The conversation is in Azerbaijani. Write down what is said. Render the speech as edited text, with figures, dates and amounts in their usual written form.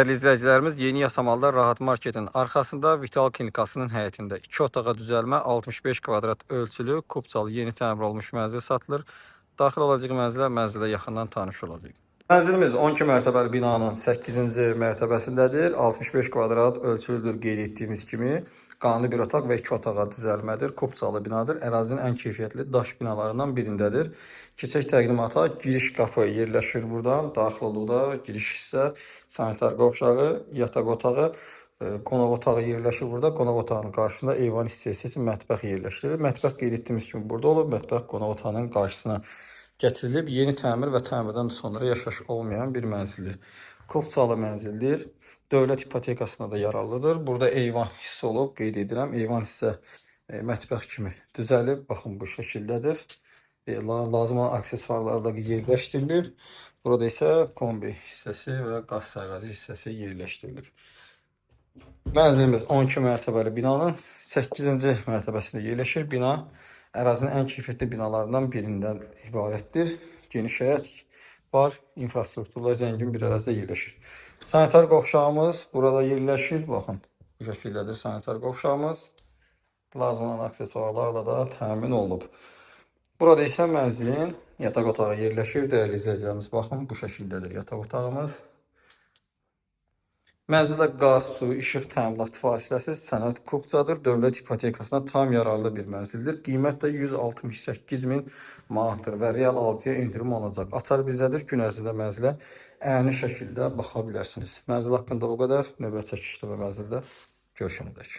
Değerli izləyicilərimiz, Yeni Yasamalda Rahat Marketin arxasında Vital Klinikasının həyətində 2 otağa düzəlmə 65 kvadrat ölçülü kubcalı yeni təmir olmuş mənzil satılır. Daxil olacaq mənzilə yaxından tanış olacaq. Mənzilimiz 12 mərtəbəli binanın 8-ci mərtəbəsindədir. 65 kvadrat ölçülüdür qeyd etdiyimiz kimi. Qanlı bir otaq və 2 otağa düzəlmədir. Kubcalı binadır. Ərazinin ən keyfiyyətli daş binalarından birindədir. Keçək təqdimata. Giriş qapı yerləşir buradan. Daxil olduqda giriş hissə, sanitar qovşağı, yataq otağı, qonaq otağı yerləşir burada. Qonaq otağının qarşısında eyvan hissəsi mətbəx yerləşdirilir. Mətbəx qeyd etdiyimiz kimi burada olub. Mətbəx qonaq otağının qarşısına gətirilib. Yeni təmir və təmirdən sonra yaşayış olmayan bir mənzildir. Kubcalı mənzildir. Dövlət ipotekasına da yararlıdır. Burada eyvan hissə olub, qeyd edirəm. Eyvan hissə mətbəx kimi düzəlib. Baxın, bu şəkildədir. Lazım olan aksesuarlar da yerləşdirilir. Burada isə kombi hissəsi və qaz sayğacı hissəsi yerləşdirilir. Mənzilimiz 12 mərtəbəli binanın 8-ci mərtəbəsində yerləşir. Bina ərazinin ən keyfiyyətli binalarından birindən ibarətdir. Geniş həyət var, infrastrukturla zəngin bir ərazidə yerləşir. Sanitar qovşağımız burada yerləşir. Baxın, bu şəkildədir sanitar qovşağımız. Lazım olan aksesuarlarla da təmin olunub. Burada isə mənzilin yataq otağı yerləşir. Dəyərli izləyicilərimiz, baxın, bu şəkildədir yataq otağımız. Mənzildə qaz, su, işıq təminat fasiləsiz sənəd kubcadır. Dövlət ipotekasına tam yararlı bir mənzildir. Qiymət də 168 min manatdır və real alıcıya indirim olacaq. Açar bizdədir. Gün ərzində mənzilə əyani şəkildə baxa bilərsiniz. Mənzil haqqında o qədər. Növbəti çəkişdə və mənzildə görüşənədək.